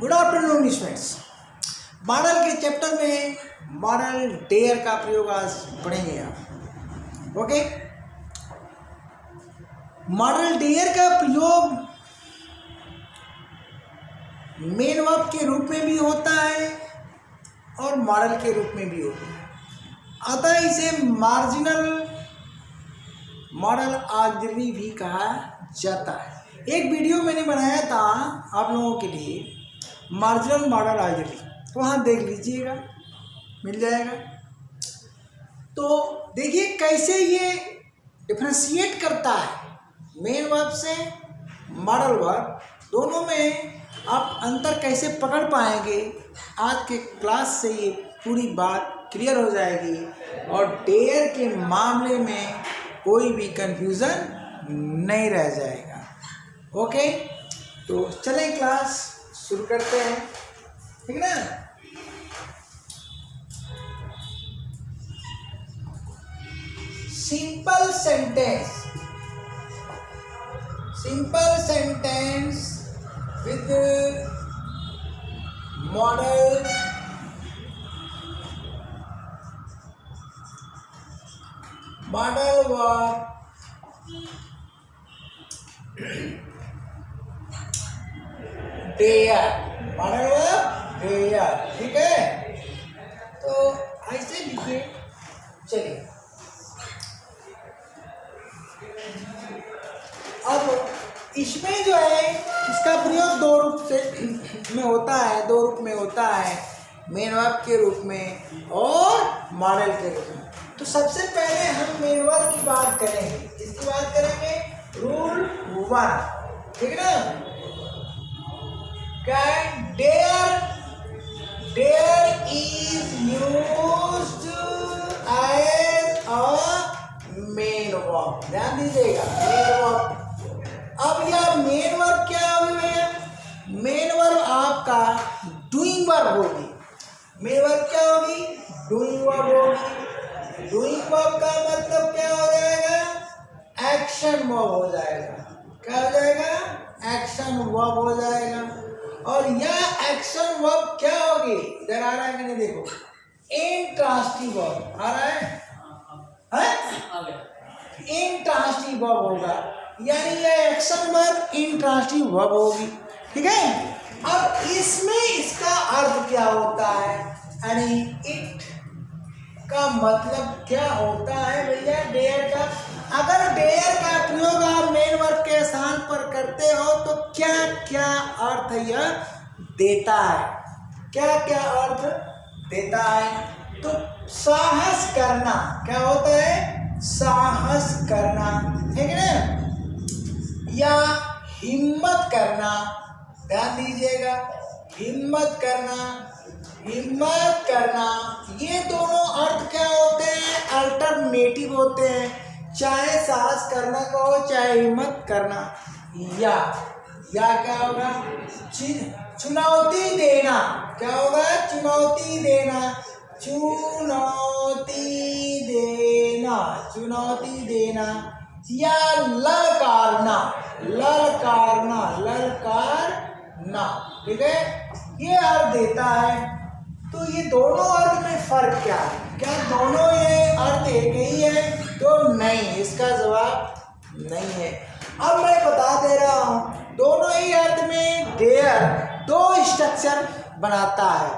Good afternoon students. Model के chapter में model dare का प्रयोग आज पढ़ेंगे आप। ओके, मॉडल डेयर का प्रयोग मेन वर्ब के रूप में भी होता है और मॉडल के रूप में भी होता है। अतः इसे मार्जिनल मॉडल ऑक्सिलरी भी कहा जाता है। एक वीडियो मैंने बनाया था आप लोगों के लिए, मार्जिनल मॉडल ऑक्सिलरी, वहाँ देख लीजिएगा, मिल जाएगा। तो देखिए कैसे ये डिफरेंशिएट करता है मेन वर्ब से मॉडल वर्ब, दोनों में आप अंतर कैसे पकड़ पाएंगे। आज के क्लास से ये पूरी बात क्लियर हो जाएगी और डेयर के मामले में कोई भी कंफ्यूजन नहीं रह जाएगा। ओके, तो चलें क्लास शुरू करते हैं, ठीक ना। Simple sentence with modal verb dare, modal verb dare, ठीक है। तो ऐसे लिखिए, चलिए। अब इसमें जो है इसका प्रयोग दो रूप में होता है, मेन वर्ब के रूप में और मॉडल के रूप में। तो सबसे पहले हम मेन वर्ब की बात करेंगे, इसकी बात करेंगे रूल 1, ठीक है ना। Dare is used as a main verb, ध्यान दीजिएगा, मेन वर्ब। अब यह मेन वर्ब क्या होगी भैया? मेन वर्ब आपका डूइंग वर्ब होगी। मेन वर्ब क्या होगी? डूइंग वर्ब होगी। डूइंग वर्ब का मतलब क्या हो जाएगा? एक्शन वर्ब हो जाएगा। क्या हो जाएगा? एक्शन वर्ब हो जाएगा। और यह एक्शन वर्ब क्या होगी? इधर आ रहा है कि नहीं, देखो, इंट्रांसिटिव वर्ब आ रहा है, इंट्रांसिटिव वर्ब होगा, यानी यह एक्शन वर्ब इंट्रांसिटिव वर्ब होगी, ठीक है। अब इसमें इसका अर्थ क्या होता है, यानी इट का मतलब क्या होता है भैया? डेयर का। अगर डेयर का प्रयोग आप मेन वर्ब के स्थान पर करते हो तो क्या क्या अर्थ यह देता है? क्या क्या अर्थ देता है? तो साहस करना क्या होता है? साहस करना, ठीक है ना, या हिम्मत करना, ध्यान दीजिएगा, हिम्मत करना, ये दोनों अर्थ क्या होते हैं? अल्टरनेटिव होते हैं। चाहे साहस करना कहो, चाहे हिम्मत करना, या क्या होगा? चुनौती देना, क्या होगा? चुनौती देना, या ललकारना, ठीक है, ये अर्थ देता है। तो ये दोनों अर्थ में फर्क क्या है? क्या दोनों ये अर्थ एक ही है? तो नहीं, इसका जवाब नहीं है। अब मैं बता दे रहा हूँ, दोनों ही अर्थ में डेयर दो स्ट्रक्चर बनाता है।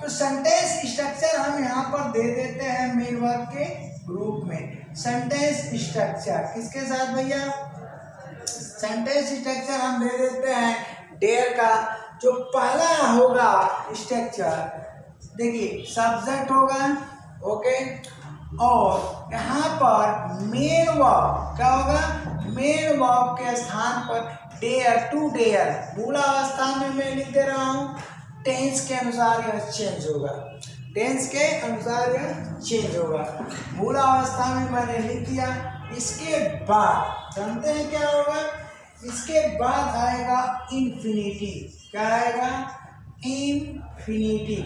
तो सेंटेंस स्ट्रक्चर हम यहाँ पर दे देते हैं मेन वर्ब के ग्रुप में। सेंटेंस स्ट्रक्चर किसके साथ भैया? सेंटेंस स्ट्रक्चर हम दे देते हैं डेयर का। जो पहला होगा स्ट्रक्चर, देखिए, सब्जेक्ट होगा, ओके, और यहाँ पर मेन वर्ब क्या होगा? मेन वर्ब के स्थान पर डेयर, टू डेयर, मूलावस्था में मैं लिख दे रहा हूँ, टेंस के अनुसार यह चेंज होगा, मूलावस्था में मैंने लिख दिया। इसके बाद जानते हैं क्या होगा? इसके बाद आएगा इन्फिनिटिव। क्या आएगा? इन्फिनिटिव।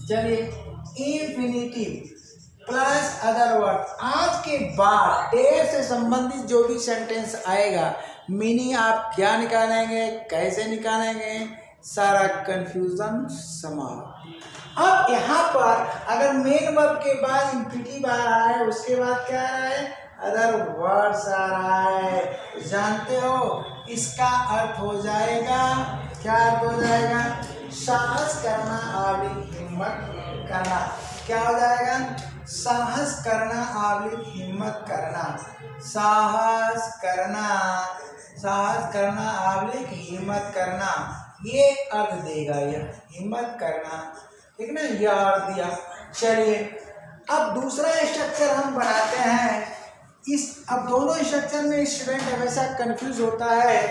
चलिए, इन्फिनिटिव प्लस अदर वर्ड। आज के बाद डेयर से संबंधित जो भी सेंटेंस आएगा मीनिंग आप क्या निकालेंगे, कैसे निकालेंगे, सारा कंफ्यूजन समाप्त। अब यहाँ पर अगर मेन वर्ब के बाद इंफिनिटिव आ रहा है, उसके बाद क्या आ रहा है, अदर वर्ड्स आ रहा है, जानते हो इसका अर्थ हो जाएगा, क्या अर्थ हो जाएगा, साहस करना, आविल हिम्मत करना। क्या हो जाएगा, साहस करना, आविल हिम्मत करना, साहस करना, साहस करना, आविल हिम्मत करना, ये अर्थ देगा, यह हिम्मत करना, ठीक ना, यह अर्थ दिया। चलिए अब दूसरा स्ट्रक्चर हम बनाते हैं। अब दोनों स्ट्रक्चर में स्टूडेंट हमेशा कंफ्यूज होता है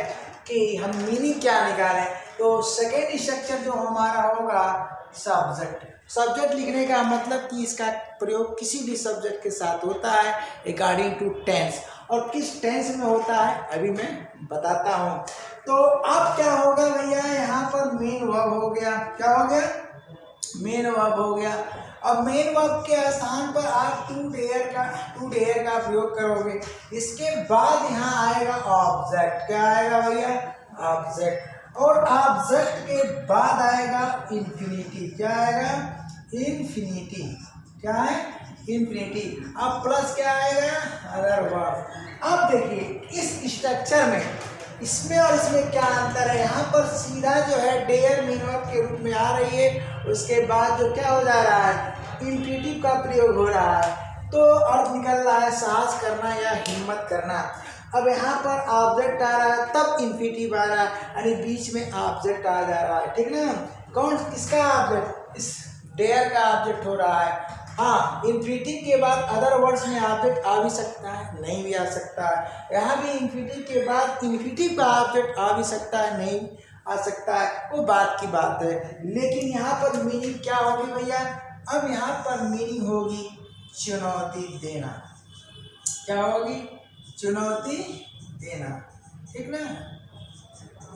कि हम मीनिंग क्या निकालें। तो सेकेंड स्ट्रक्चर जो हमारा होगा सब्जेक्ट। सब्जेक्ट लिखने का मतलब कि इसका प्रयोग किसी भी सब्जेक्ट के साथ होता है अकॉर्डिंग टू टेंस, और किस टेंस में होता है अभी मैं बताता हूँ। तो अब क्या होगा भैया, यहाँ पर मेन वर्ब हो गया, क्या हो गया, मेन वर्ब हो गया। अब मेन वर्ब के स्थान पर आप टू डेयर का प्रयोग करोगे। इसके बाद यहाँ आएगा ऑब्जेक्ट, क्या आएगा भैया, ऑब्जेक्ट, और ऑब्जेक्ट के बाद आएगा इन्फिनिटी, क्या आएगा, इन्फिनिटी, क्या है, इन्फिनिटी। अब प्लस क्या आएगा, अदर वर्ब। अब देखिए इस स्ट्रक्चर में इसमें और इसमें क्या अंतर है, यहाँ पर सीधा जो है डेयर मेन वर्ब के रूप में आ रही है, उसके बाद जो क्या हो जा रहा है, इन्फिनिटिव का प्रयोग हो रहा है, तो अर्थ निकल रहा है साहस करना या हिम्मत करना। अब यहाँ पर ऑब्जेक्ट आ रहा है तब इन्फिनिटिव आ रहा है, यानी बीच में ऑब्जेक्ट आ जा रहा है, ठीक ना। कौन किसका ऑब्जेक्ट, इस डेयर का ऑब्जेक्ट हो रहा है। हाँ, इन्फिनिटिव के बाद अदर वर्ड्स में ऑब्जेक्ट आ भी सकता है, नहीं भी आ सकता है। यहाँ भी इन्फिनिटिव के बाद इन्फिनिटिव का ऑब्जेक्ट आ भी सकता है, नहीं आ सकता है, वो बात की बात है। लेकिन यहाँ पर मीनिंग क्या होगी भैया, अब यहाँ पर मीनिंग होगी चुनौती देना, क्या होगी, चुनौती देना, ठीक ना,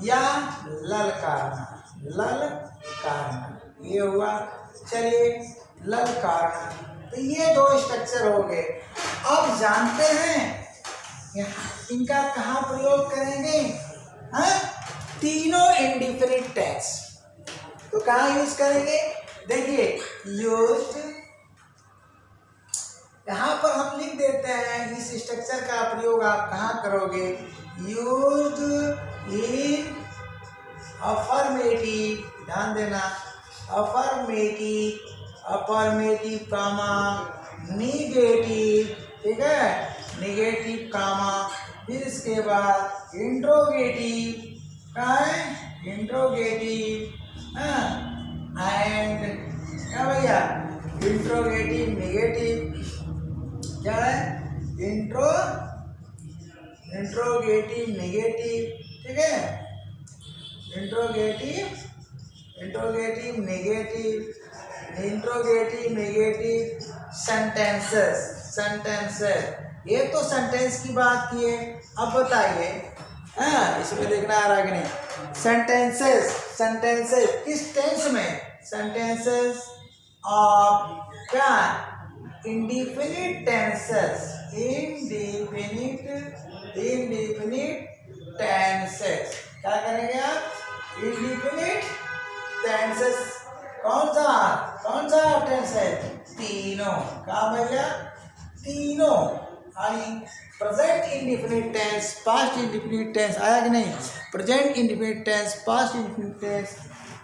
या ललकारना, ललकारना, ये हुआ। चलिए ललकारना, तो ये दो स्ट्रक्चर हो गए। अब जानते हैं इनका कहाँ प्रयोग करेंगे, हाँ, तीनों इंडिफिनिट टेंस। तो कहाँ यूज करेंगे, देखिए यूज्ड, यहाँ पर हम लिख देते हैं इस स्ट्रक्चर का प्रयोग आप कहाँ करोगे, यूज्ड इन अफर्मेटिव, ध्यान देना, अफर्मेटिव, अफर्मेटिव कामा निगेटिव, ठीक है, निगेटिव कामा, फिर इसके बाद इंट्रोगेटिव, क्या है, इंट्रोगेटिव, एंड क्या भैया, इंट्रोगेटिव निगेटिव, क्या है, इंट्रोगेटिव निगेटिव, ठीक है, interrogative negative, interrogative negative sentences, ये तो सेंटेंस की बात की है। अब बताइए, हाँ, इसमें देखना आ रहा है कि नहीं, सेंटेंसेस किस टेंस में, सेंटेंसेस ऑफ क्या, इंडिफिनिट टेंसेस, इंडिफिनिट टेंसेस, क्या करेंगे आप, इंडिफिनिट टेंसेस, कौन सा टेंस है, तीनों, क्या भैया, तीनों, यानी present indefinite tense, past indefinite tense, आया कि नहीं, present indefinite tense, past indefinite tense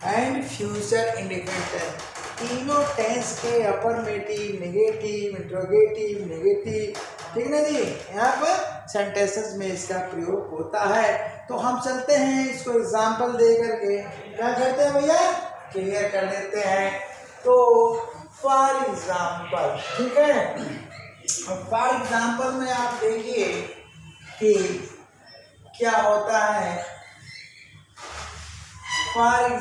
and future indefinite tense, तीनों टेंस के अफर्मेटिव, नेगेटिव, इंट्रोगेटिव, नेगेटिव, ठीक ना जी, यहाँ पर सेंटेंसेस में इसका प्रयोग होता है। तो हम चलते हैं इसको एग्जाम्पल दे करके क्या करते हैं भैया, क्लियर कर देते हैं। तो फॉर एग्जाम्पल, ठीक है, फॉर एग्जाम्पल में आप देखिए कि क्या होता है। फॉर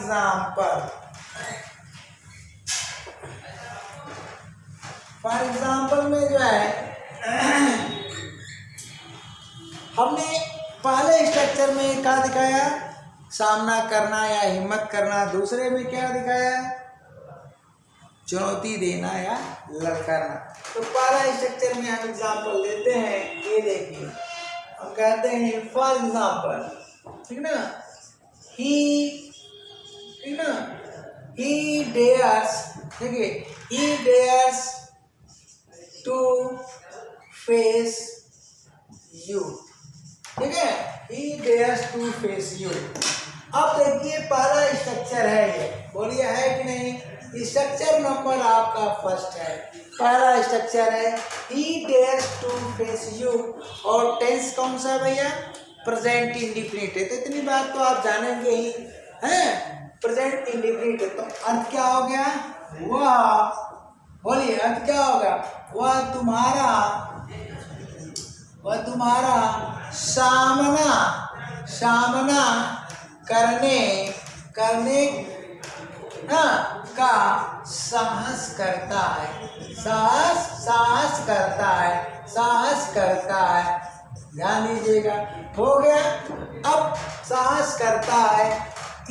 एग्जाम्पल में जो है हमने पहले स्ट्रक्चर में क्या दिखाया, सामना करना या हिम्मत करना, दूसरे में क्या दिखाया, चुनौती देना या ललकारना। तो पहला स्ट्रक्चर में हम एग्जाम्पल लेते हैं, ये देखिए हम कहते हैं फॉर एग्जाम्पल, ठीक ना, ही, ठीक ना, ही डेयर्स, देखिए ही डेयर्स टू फेस यू, ठीक है, ही डेयर्स टू फेस यू। अब देखिए पहला स्ट्रक्चर है ये, बोलिए है कि नहीं, स्ट्रक्चर नंबर आपका फर्स्ट है, पहला स्ट्रक्चर है ही डेयर्स टू फेस यू। और टेंस कौन सा है भैया, प्रेजेंट इंडिफिनिट है, तो इतनी बात तो आप जानेंगे ही हैं, प्रेजेंट इंडिफिनिट है। तो अर्थ क्या हो गया, वह, बोलिए अर्थ क्या होगा, वह तुम्हारा सामना करने का साहस करता है, ध्यान दीजिएगा, हो गया। अब साहस करता है,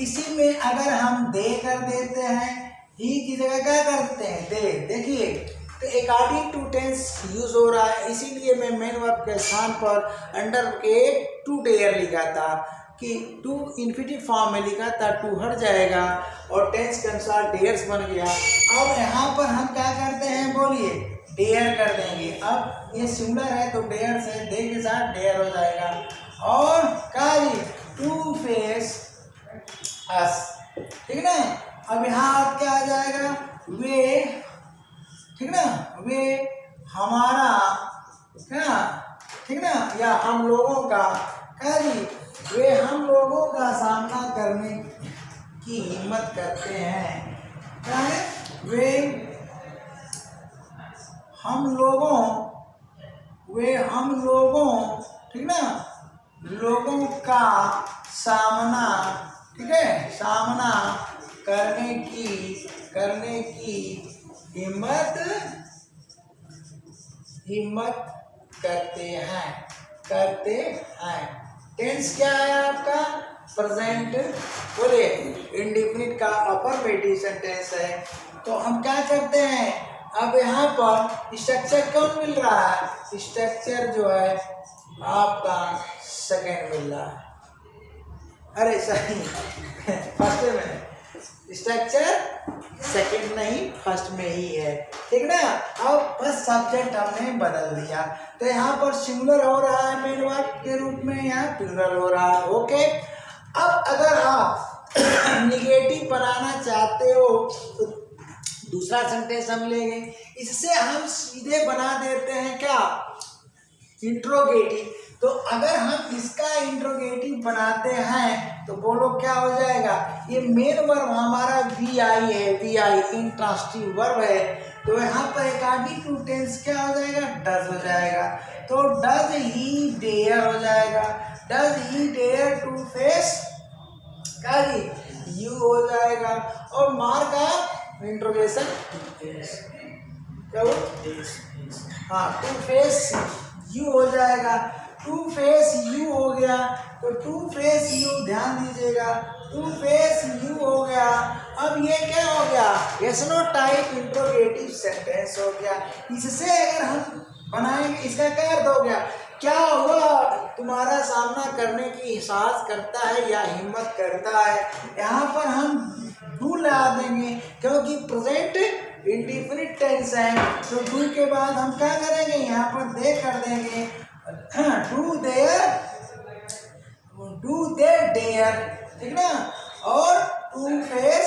इसी में अगर हम दे कर देते हैं, ही की जगह क्या करते हैं, दे, देखिए तो अकॉर्डिंग टू टेंस यूज हो रहा है, इसीलिए मैं मेन वर्ब के स्थान पर अंडर के टू डेयर लिखा था, कि टू इन्फिनिटिव फॉर्म में लिखा था, टू हट जाएगा और टेंस के अनुसार डेयर्स बन गया। अब यहाँ पर हम क्या करते हैं, बोलिए डेयर कर देंगे। अब ये सिंगुलर है तो डेयर से दे के साथ डेयर हो जाएगा। और क्या जी, टू फेस अस, ठीक ना। अब यहाँ क्या आ जाएगा, वे, ठीक ना, वे हमारा, क्या, ठीक ना, या हम लोगों का, क्या जी, वे हम लोगों का सामना करने की हिम्मत करते हैं, क्या है, वे हम लोगों, ठीक ना, लोगों का सामना, ठीक है, सामना करने की हिम्मत करते हैं। टेंस क्या है आपका, प्रेजेंट, बोले इंडेफिनिट का अफर्मेटिव टेंस है। तो हम क्या करते हैं, अब यहाँ पर स्ट्रक्चर कौन मिल रहा है, स्ट्रक्चर जो है आपका सेकेंड मिल रहा है, अरे सही फर्स्ट में, स्ट्रक्चर सेकंड नहीं फर्स्ट में ही है, ठीक ना। अब बस सब्जेक्ट हमने बदल दिया, तो यहाँ पर सिंगुलर हो रहा है मेन वर्ब के रूप में, यहाँ प्लूरल हो रहा है, ओके। अब अगर आप निगेटिव बनाना चाहते हो तो दूसरा सेंटेंस हम लेंगे, इससे हम सीधे बना देते हैं क्या, इंट्रोगेटिव। तो अगर हम इसका इंट्रोगेटिव बनाते हैं तो बोलो क्या हो जाएगा, ये मेन वर्ब हमारा वी आई है, वी आई इंट्रांसिटिव वर्ब है, तो यहाँ पर अकॉर्डिंग टू टेंस क्या हो जाएगा, डज हो जाएगा। तो डज ही डेयर हो जाएगा, does he dare to face, क्या जी, यू हो जाएगा। और मार्क ऑफ इंट्रोगेशन क्या हो, हाँ, टू फेस यू हो जाएगा, टू फेस यू हो गया। तो टू फेस यू, ध्यान दीजिएगा, टू फेस यू हो गया। अब ये क्या हो गया, yes no type interrogative sentence हो गया। इससे अगर हम बनाएंगे, इसका क्या अर्थ हो गया, क्या हुआ, तुम्हारा सामना करने की साहस करता है या हिम्मत करता है। यहाँ पर हम डू लगा देंगे क्योंकि प्रेजेंट इंडिफिनिट टेंस है, तो डू के बाद हम क्या करेंगे, यहाँ पर दे कर देंगे, डू दे डेयर, ठीक ना। और टू फेस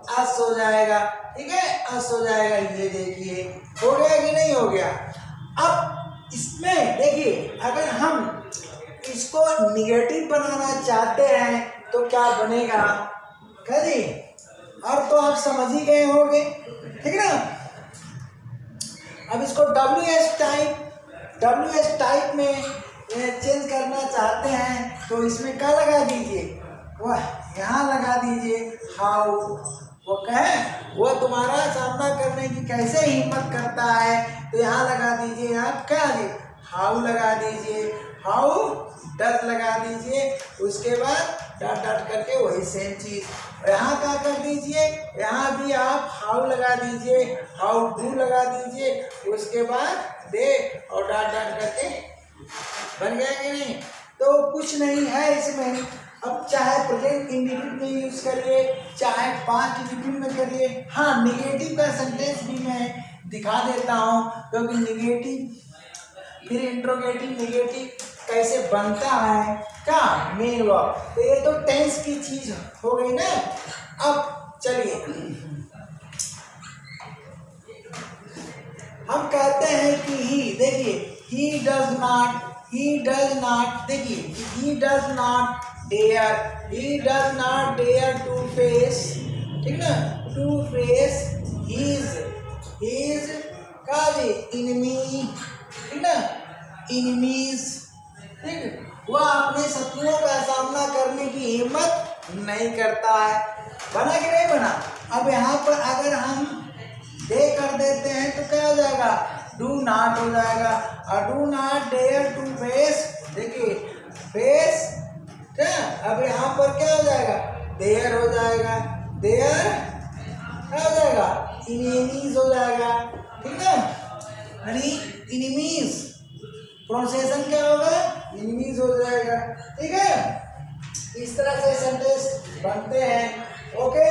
अस हो जाएगा, ठीक है, अस हो जाएगा। ये देखिए हो गया कि नहीं हो गया। अब इसमें देखिए अगर हम इसको निगेटिव बनाना चाहते हैं तो क्या बनेगा, क्या जी, और तो आप समझ ही गए होंगे, ठीक है ना। अब इसको WH टाइप में चेंज करना चाहते हैं तो इसमें क्या लगा दीजिए, वह यहाँ लगा दीजिए हाउ, वो कहे वो तुम्हारा सामना करने की कैसे हिम्मत करता है, तो यहाँ लगा दीजिए आप क्या जी, हाउ लगा दीजिए, हाउ डज लगा दीजिए, उसके बाद डॉट डॉट करके वही सेम चीज। यहाँ क्या कर दीजिए, यहाँ भी आप हाउ लगा दीजिए, हाउ डू लगा दीजिए, उसके बाद दे और डॉट डॉट करके बन गया कि नहीं। तो कुछ नहीं है इसमें। अब चाहे प्रेजेंट इंडिफिनिट में यूज करिए, चाहे पास्ट इंडिफिनिट में करिए। हाँ, निगेटिव का सेंटेंस भी मैं दिखा देता हूँ, क्योंकि निगेटिव फिर इंट्रोगेटिव निगेटिव कैसे बनता है क्या, मेन वर्ब। तो ये तो टेंस की चीज हो गई ना। अब चलिए हम कहते हैं कि ही, देखिए ही डज नॉट, देखिए he does not dare to face, ठीक ना, टू फेस हिज का भी इनमी, ठीक ना, इनमीज, ठीक, वह अपने शत्रुओं का सामना करने की हिम्मत नहीं करता है। बना कि नहीं बना। अब यहाँ पर अगर हम दे कर देते हैं तो क्या हो जाएगा, डू नॉट हो जाएगा। और do not dare to face, देखिए फेस क्या, अब यहाँ पर क्या हो जाएगा, देयर हो जाएगा, देयर क्या हो जाएगा, इनेमीज हो जाएगा, ठीक है, यानी इनेमीज प्रोनाउंसिएशन क्या होगा, इनेमीज हो जाएगा, ठीक है। इस तरह से सेंटेंस बनते हैं। ओके,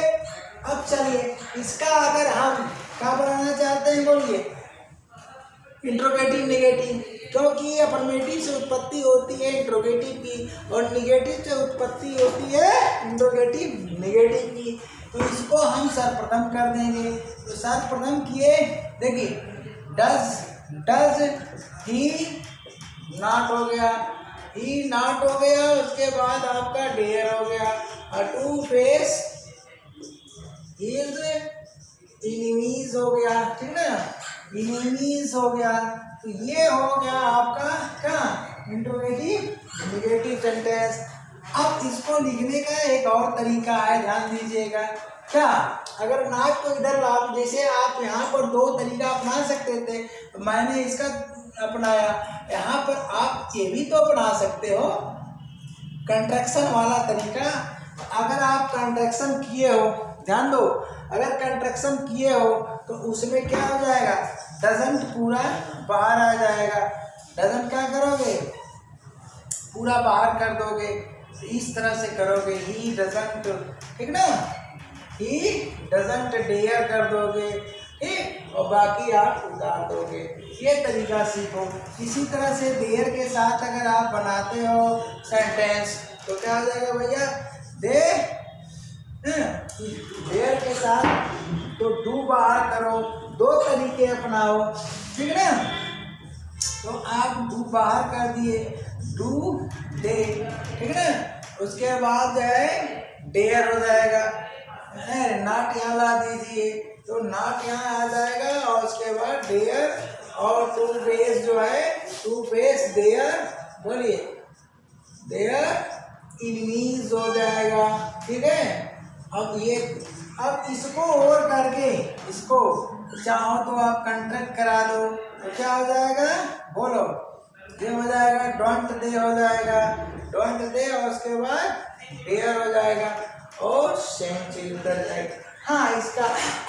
अब चलिए इसका अगर हम क्या बनाना चाहते हैं, बोलिए इंट्रोगेटिव निगेटिव, क्योंकि अफर्मेटिव से उत्पत्ति होती है इंट्रोगेटिव की और निगेटिव से उत्पत्ति होती है इंट्रोगेटिव निगेटिव की। तो इसको हम सर्वप्रथम कर देंगे। तो सर्वप्रथम किए, देखिए डज ही नॉट हो गया, ही नॉट हो गया, उसके बाद आपका डेयर हो गया, और टू फेस हिज इनेमीज हो गया, ठीक ना, इनेमीज हो गया। तो ये हो गया आपका क्या, इंट्रोगेटिव निगेटिव सेंटेंस। अब इसको लिखने का एक और तरीका है, ध्यान दीजिएगा। क्या, अगर नाक को इधर ला, जैसे आप यहाँ पर दो तरीका अपना सकते थे, मैंने इसका अपनाया, यहाँ पर आप ये भी तो अपना सकते हो कंट्रैक्शन वाला तरीका। अगर आप कंट्रैक्शन किए हो, ध्यान दो, अगर कंट्रैक्शन किए हो तो उसमें क्या हो जाएगा, डजंट पूरा बाहर आ जाएगा। डजंट क्या करोगे, पूरा बाहर कर दोगे, इस तरह से करोगे, ही डजंट, ठीक ना, ही डजंट डेयर कर दोगे, ठीक, और बाकी आप उतार दोगे। ये तरीका सीखो। इसी तरह से देयर के साथ अगर आप बनाते हो सेंटेंस तो क्या हो जाएगा भैया, देयर के साथ तो डू बाहर करो, दो तरीके अपनाओ, ठीक है ना। तो आप डू बाहर कर दिए, डू डे, ठीक है ना, उसके बाद जो है डेयर हो जाएगा, नॉट यहाँ ला दीजिए तो नॉट यहाँ आ जाएगा, और उसके बाद डेयर और टू फेस जो है, टू फेस देयर, बोलिए देयर इनेमीज हो जाएगा, ठीक है। अब इसको ओवर करके, इसको चाहो तो आप कंट्रैक्ट करा लो, तो क्या हो जाएगा, बोलो, ये हो जाएगा डोंट दे हो जाएगा, डोंट दे, और उसके बाद डेयर हो जाएगा, और सेम चीज उतर जाएगी। हाँ, इसका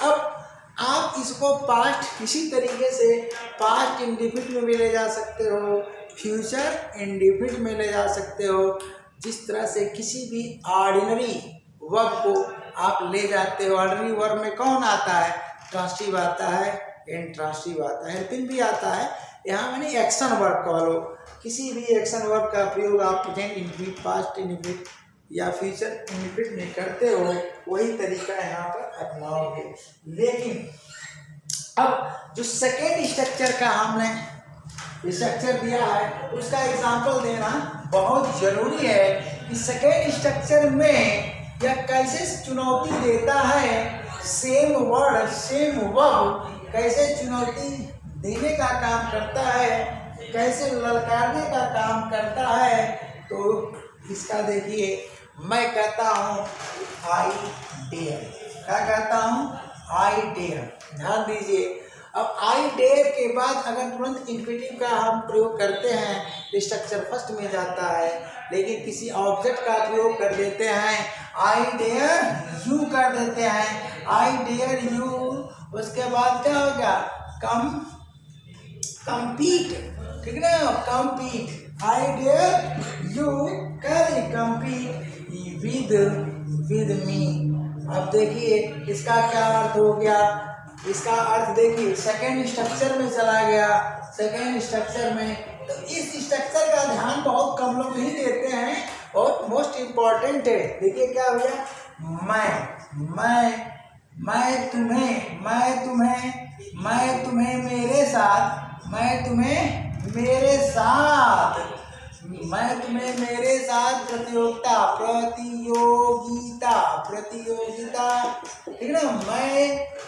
अब आप इसको पास्ट इसी तरीके से पास्ट इंडिफिनिट में भी ले जा सकते हो, फ्यूचर इंडिफिनिट में ले जा सकते हो। जिस तरह से किसी भी ऑर्डिनरी वर्ब को आप ले जाते हो, ऑर्डिनरी वर्ब में कौन आता है, ट्रांसिटिव आता है, इंट्रांसिटिव आता है, हेल्पिंग भी आता है। यहाँ मैंने एक्शन वर्ब का लो, किसी भी एक्शन वर्ब का प्रयोग आप प्रेजेंट इंडिफिनिट, पास्ट इंडिफिनिट या फ्यूचर इंडिफिनिट में करते हो, वही तरीका यहाँ पर अपनाओगे। लेकिन अब जो सेकेंड स्ट्रक्चर का हमने स्ट्रक्चर दिया है, उसका एग्जाम्पल देना बहुत जरूरी है कि सेकेंड स्ट्रक्चर में यह कैसे चुनौती देता है, सेम वर्ड सेम वर्ब कैसे चुनौती देने का काम करता है, कैसे ललकारने का काम करता है। तो इसका देखिए, मैं कहता हूँ आई डेयर, क्या कहता हूँ, आई डेयर, ध्यान दीजिए। अब आई डेयर के बाद अगर तुरंत इन्फिनिटिव का हम प्रयोग करते हैं तो स्ट्रक्चर फर्स्ट में जाता है, लेकिन किसी ऑब्जेक्ट का प्रयोग कर देते हैं, आई डेयर यू कर देते हैं, आई डेयर यू, उसके बाद क्या हो गया, compete, ठीक ना, compete, I dare you करे compete with me। अब देखिए इसका क्या अर्थ हो गया, इसका अर्थ देखिए सेकेंड स्ट्रक्चर में चला गया, सेकेंड स्ट्रक्चर में। तो इस स्ट्रक्चर का ध्यान बहुत कम लोग ही देते हैं और मोस्ट इम्पॉर्टेंट है। देखिए क्या हो गया, मैं तुम्हें मेरे साथ, मैं तुम्हें मेरे साथ प्रतियोगिता, ठीक ना, मैं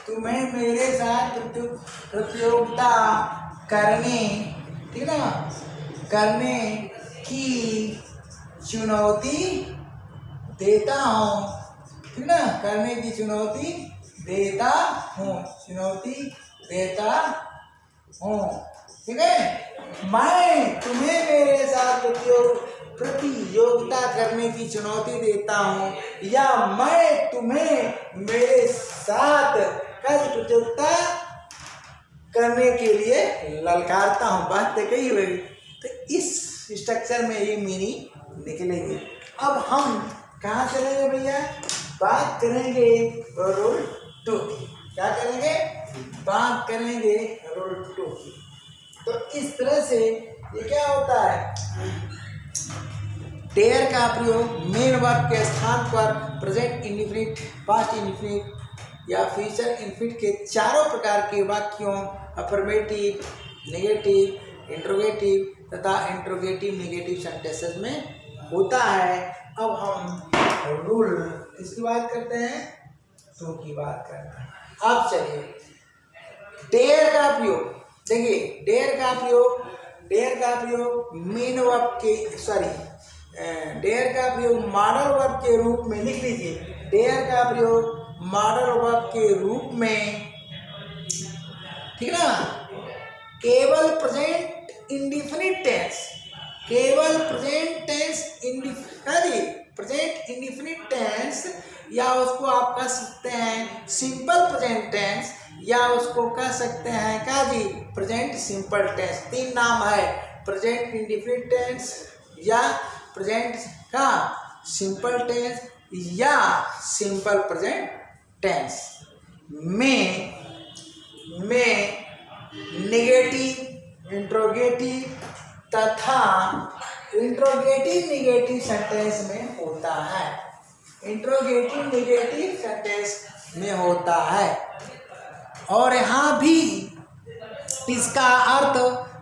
तुम्हें मेरे साथ प्रतियोगिता करने, ठीक ना, करने की चुनौती देता हूँ, ठीक ना, करने की चुनौती देता हूँ, ठीक है। मैं तुम्हें मेरे साथ प्रतियोगिता करने की चुनौती देता हूँ, या मैं तुम्हें मेरे साथ प्रतियोगिता करने के लिए ललकारता हूँ। बात तो कही हुई, तो इस स्ट्रक्चर में ये मीनिंग निकलेगी। अब हम कहाँ चलेंगे भैया, बात करेंगे रूल 2 की। क्या करेंगे, बात करेंगे रूल 2 की। तो इस तरह से ये क्या होता है, डेयर का प्रयोग मेन वर्ब के स्थान पर प्रेजेंट इंडिफिनिट, पास्ट इंडिफिनिट या फ्यूचर इंडिफिनिट के चारों प्रकार के वाक्यों अफर्मेटिव, नेगेटिव, इंट्रोगेटिव तथा इंट्रोगेटिव नेगेटिव सेंटेंसेस में होता है। अब हम रूल किसकी बात करते हैं, 2 की बात करते हैं। अब चलिए डेयर का प्रयोग देखिए, डेयर का प्रयोग मेन वर्ब के डेयर का प्रयोग मॉडल वर्ब के रूप में लिख लीजिए। डेयर का प्रयोग मॉडल वर्ब के रूप में, ठीक ना, केवल present indefinite tense, present indefinite tense, या उसको आप कह सकते हैं सिंपल प्रेजेंट टेंस, या उसको कह सकते हैं क्या जी, प्रेजेंट सिंपल टेंस। 3 नाम है, प्रेजेंट इंडिफिनिट टेंस, या प्रेजेंट का सिंपल टेंस, या सिंपल प्रेजेंट टेंस में नेगेटिव, इंट्रोगेटिव तथा इंट्रोगेटिव नेगेटिव सेंटेंस में होता है, इंट्रोगेटिव नेगेटिव सेंटेंस में होता है। और यहाँ भी इसका अर्थ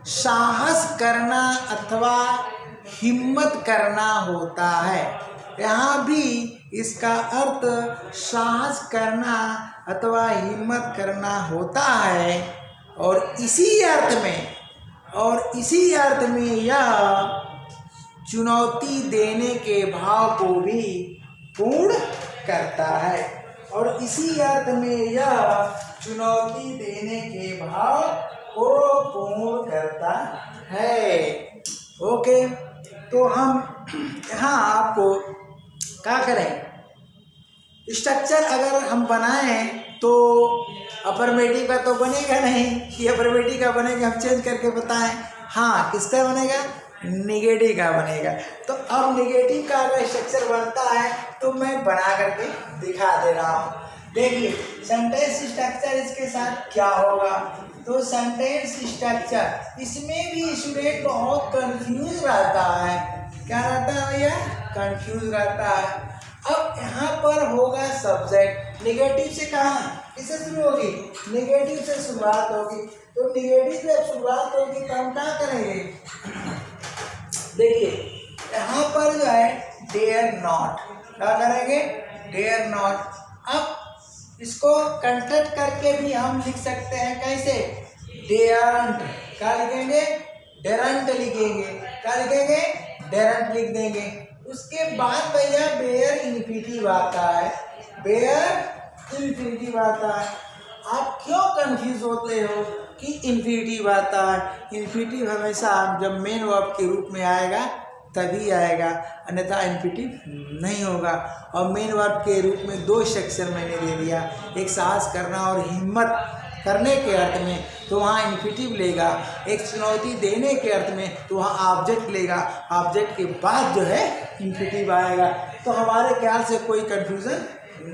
साहस करना अथवा हिम्मत करना होता है। यहाँ भी इसका अर्थ साहस करना अथवा हिम्मत करना होता है, और इसी अर्थ में यह चुनौती देने के भाव को भी पूर्ण करता है, और इसी अर्थ में यह चुनौती देने के भाव को पूर्ण करता है। ओके, तो हम यहाँ आपको क्या करें, स्ट्रक्चर अगर हम बनाएं तो अफर्मेटिव का तो बनेगा नहीं कि अफर्मेटिव का बनेगा, हम चेंज करके बताएं। हाँ, किसका बनेगा, नेगेटिव का बनेगा। तो अब नेगेटिव का अगर स्ट्रक्चर बनता है तो मैं बना करके दिखा दे रहा हूँ। देखिए सेंटेंस स्ट्रक्चर इसके साथ क्या होगा, तो सेंटेंस स्ट्रक्चर इसमें भी स्टूडेंट बहुत कंफ्यूज रहता है। क्या रहता है भैया, कंफ्यूज रहता है। अब यहाँ पर होगा सब्जेक्ट, नेगेटिव से कहाँ, किससे शुरू होगी, नेगेटिव से शुरुआत होगी। तो नेगेटिव से शुरुआत होगी तो हम क्या करेंगे, देखिए यहाँ पर जो है डेयर नॉट, क्या करेंगे, डेयर नॉट। अब इसको कंटेक्ट करके भी हम लिख सकते हैं, कैसे, डेरंट, क्या लिखेंगे, डेरंट लिखेंगे, क्या लिखेंगे, डेरंट लिख देंगे। उसके बाद भैया बेयर इन्फिनिटिव आता है, बेयर इन्फिनिटिव आता है। आप क्यों कंफ्यूज होते हो कि इन्फिनिटिव आता है? इन्फिनिटिव हमेशा जब मेन वर्ब के रूप में आएगा तभी आएगा, अन्यथा इन्फिनिटिव नहीं होगा। और मेन वर्ब के रूप में दो सेक्शन मैंने दे दिया, एक साहस करना और हिम्मत करने के अर्थ में तो वहाँ इन्फिनिटिव लेगा, एक चुनौती देने के अर्थ में तो वहाँ ऑब्जेक्ट लेगा, ऑब्जेक्ट के बाद जो है इन्फिनिटिव आएगा। तो हमारे ख्याल से कोई कंफ्यूजन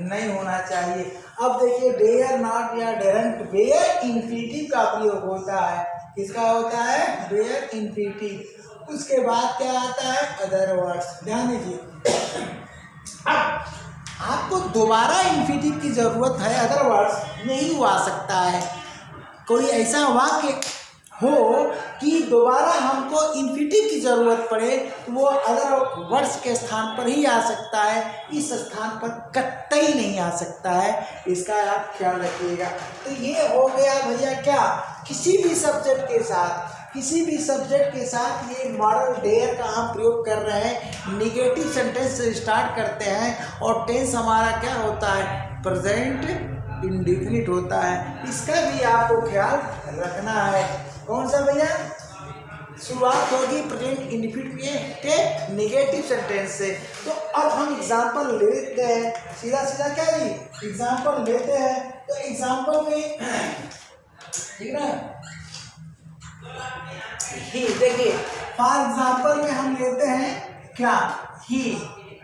नहीं होना चाहिए। अब देखिए डेयर नॉट या डेरंट, वेयर इन्फिनिटिव का प्रयोग होता है। किसका होता है? Bare infinitive. उसके बाद क्या आता है? Other words. ध्यान दीजिए, आपको दोबारा इन्फिनिटिव की जरूरत है, अदर वर्ड्स नहीं आ सकता है। कोई ऐसा वाक्य हो कि दोबारा हमको इन्फिनिटिव की जरूरत पड़े, वो अदर वर्ड्स के स्थान पर ही आ सकता है, इस स्थान पर कतई नहीं आ सकता है। इसका आप ख्याल रखिएगा। तो ये हो गया भैया क्या, किसी भी सब्जेक्ट के साथ ये मॉडल डेयर का हम प्रयोग कर रहे हैं। निगेटिव सेंटेंस से स्टार्ट करते हैं और टेंस हमारा क्या होता है? प्रेजेंट इंडेफिनिट होता है। इसका भी आपको ख्याल रखना है। कौन सा भैया? शुरुआत होगी प्रेजेंट इंडेफिनिट के निगेटिव सेंटेंस से। तो अब हम एग्जाम्पल लेते हैं, सीधा सीधा क्या जी एग्जाम्पल लेते हैं। तो एग्जाम्पल में ठीक ना, ही देखिए फॉर एग्जाम्पल में हम लेते हैं क्या? ही।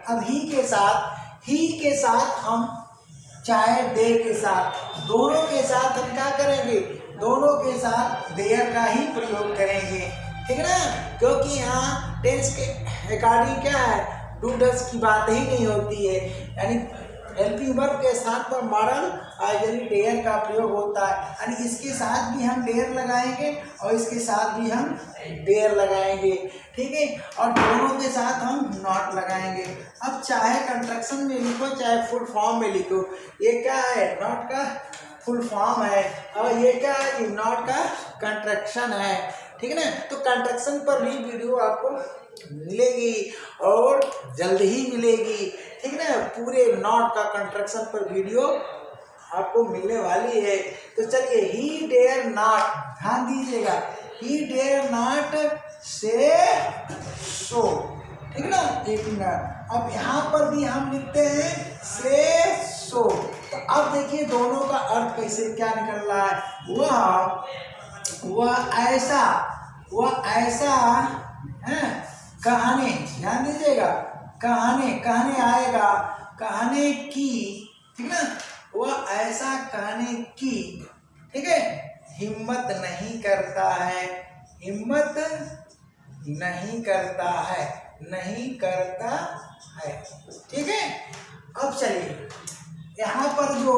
अब ही के साथ हम चाहे दे के साथ, दोनों के साथ हम क्या करेंगे? दोनों के साथ देयर का ही प्रयोग करेंगे, ठीक है ना? क्योंकि यहाँ टेंस के अकॉर्डिंग क्या है, डू डज की बात ही नहीं होती है। यानी हेल्पिंग वर्ब के स्थान पर मॉडल ऑक्सिलरी डेयर का प्रयोग होता है। यानी इसके साथ भी हम डेयर लगाएंगे और इसके साथ भी हम डेयर लगाएंगे, ठीक है? और दोनों के साथ हम नॉट लगाएंगे। अब चाहे कंस्ट्रक्शन में लिखो चाहे फुल फॉर्म में लिखो, ये क्या है? नॉट का फुल फॉर्म है और ये क्या है? नॉट का कंस्ट्रक्शन है, ठीक है ना? तो कंस्ट्रक्शन पर भी वीडियो आपको मिलेगी और जल्द ही मिलेगी, ठीक है ना? पूरे नॉट का कंस्ट्रक्शन पर वीडियो आपको मिलने वाली है। तो चलिए, ही डेयर नॉट, ध्यान दीजिएगा, ही डेयर नॉट से सो, ठीक है ना? एक मिनट, अब यहाँ पर भी हम लिखते हैं से सो। तो अब देखिए दोनों का अर्थ कैसे क्या निकल रहा है। वह ऐसा है कहने, ध्यान दीजिएगा, कहने आएगा, कहने की, ठीक है ना? वह ऐसा कहने की, ठीक है, हिम्मत नहीं करता है, हिम्मत नहीं करता है, नहीं करता है, ठीक है? अब चलिए, यहाँ पर जो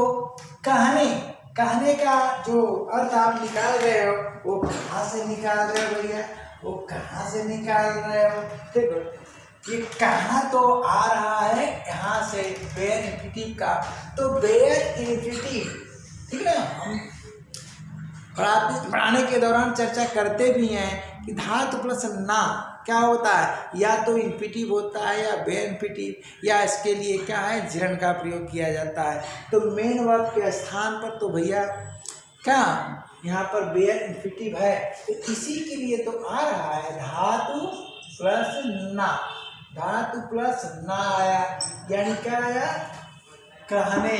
कहने का जो अर्थ आप निकाल रहे हो वो कहाँ से निकाल रहे हो भैया? वो कहाँ से निकाल रहे हो? ठीक है, ये कहाँ तो आ रहा है यहाँ से, बेयर इन्फिनिटिव का। तो बेयर इन्फिनिटिव, ठीक है ना? हम पढ़ाने के दौरान चर्चा करते भी हैं कि धातु प्लस ना क्या होता है, या तो इन्फिनिटिव होता है या बेयर इन्फिनिटिव, या इसके लिए क्या है, जिरन का प्रयोग किया जाता है। तो मेन वर्ब के स्थान पर तो भैया क्या यहाँ पर बेयर इन्फिनिटिव है, तो इसी के लिए तो आ रहा है धातु प्लस ना, धातु प्लस ना आया, यानी क्या आया? कहने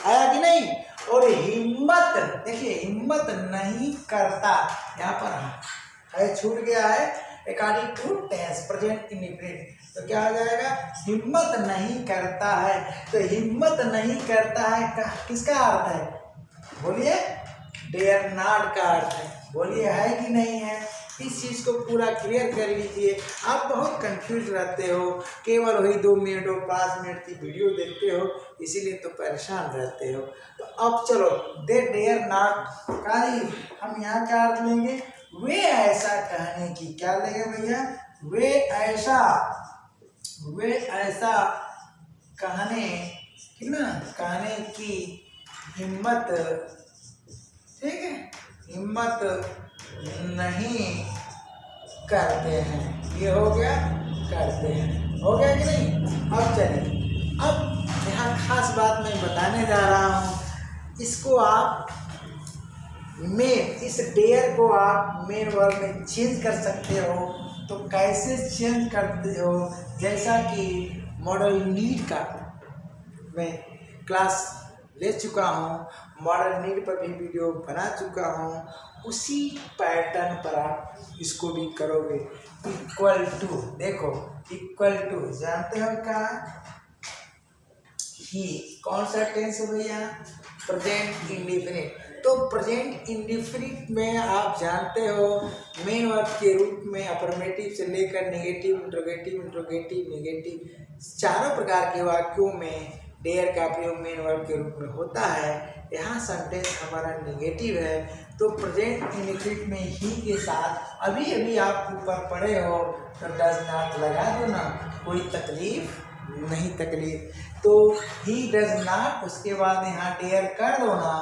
आया कि नहीं? और हिम्मत, देखिए हिम्मत नहीं करता, यहाँ पर है छूट गया है according to tense present indefinite. तो क्या आ जाएगा? हिम्मत नहीं करता है। तो हिम्मत नहीं करता है किसका अर्थ है? बोलिए, डेयर नॉट का अर्थ है। बोलिए, है कि नहीं है? इस चीज़ को पूरा क्लियर कर लीजिए। आप बहुत कंफ्यूज रहते हो, केवल वही 2 मिनट और 5 मिनट की वीडियो देखते हो, इसीलिए तो परेशान रहते हो। तो अब चलो, दे डेयर नॉट का हम यहाँ क्या अर्थ लेंगे? वे ऐसा कहने की, क्या लेंगे भैया? वे ऐसा कहने, ठीक ना, कहने की हिम्मत, ठीक है, हिम्मत नहीं करते हैं। ये हो गया करते हैं, हो गया कि नहीं? अब चलिए, अब यहाँ खास बात मैं बताने जा रहा हूँ, इसको आप मेन, इस डेयर को आप मेन वर्ब में चेंज कर सकते हो। तो कैसे चेंज करते हो, जैसा कि मॉडल नीड का मैं क्लास ले चुका हूँ, मॉडल नीड पर भी वीडियो बना चुका हूँ, उसी पैटर्न पर आप इसको भी करोगे। इक्वल टू, देखो इक्वल टू जानते हो क्या, ही कौन सा टेंस है भैया, प्रेजेंट इंडिफिनिट। तो प्रेजेंट इंडिफिनिट में आप जानते हो मेन वर्ब के रूप में अफर्मेटिव से लेकर नेगेटिव, इंट्रोगेटिव, इंट्रोगेटिव, नेगेटिव, चारों प्रकार के वाक्यों में डेयर का प्रयोग मेन वर्ब के रूप में होता है। यहाँ सेंटेंस हमारा नेगेटिव है, तो प्रेजेंट इंडिफिनिट में ही के साथ अभी अभी आप ऊपर पढ़े हो तो डज नॉट लगा दो ना, कोई तकलीफ नहीं, तकलीफ। तो ही डज नॉट, उसके बाद यहाँ डेयर कर दो ना।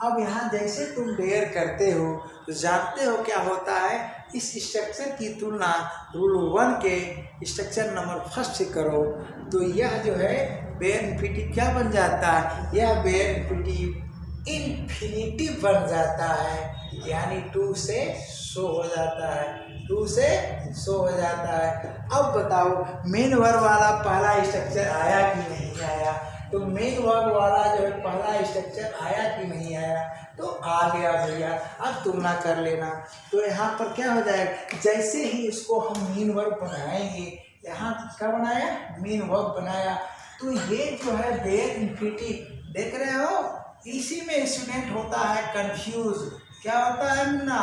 अब यहाँ जैसे तुम डेयर करते हो तो जानते हो क्या होता है, इस स्ट्रक्चर की तुलना रूल 1 के स्ट्रक्चर नंबर 1 से करो तो यह जो है बेयर इन्फिनिटिव क्या बन जाता है, यह बेयर इन्फिनिटिव इन्फिनिटिव बन जाता है, यानी टू से सो हो जाता है, टू से सो हो जाता है। अब बताओ मेन वर्ब वाला पहला स्ट्रक्चर आया कि नहीं आया, तो मेन वर्ब वाला जो है पहला स्ट्रक्चर आया कि नहीं आया, तो आ गया भैया। अब तुलना कर लेना, तो यहाँ पर क्या हो जाएगा, जैसे ही इसको हम मेन वर्ब बनाएंगे, यहाँ क्या बनाया, मेन वर्ब बनाया, तो ये जो है बेयर इन्फिनिटिव देख रहे हो, इसी में स्टूडेंट होता है कंफ्यूज। क्या होता है मुन्ना,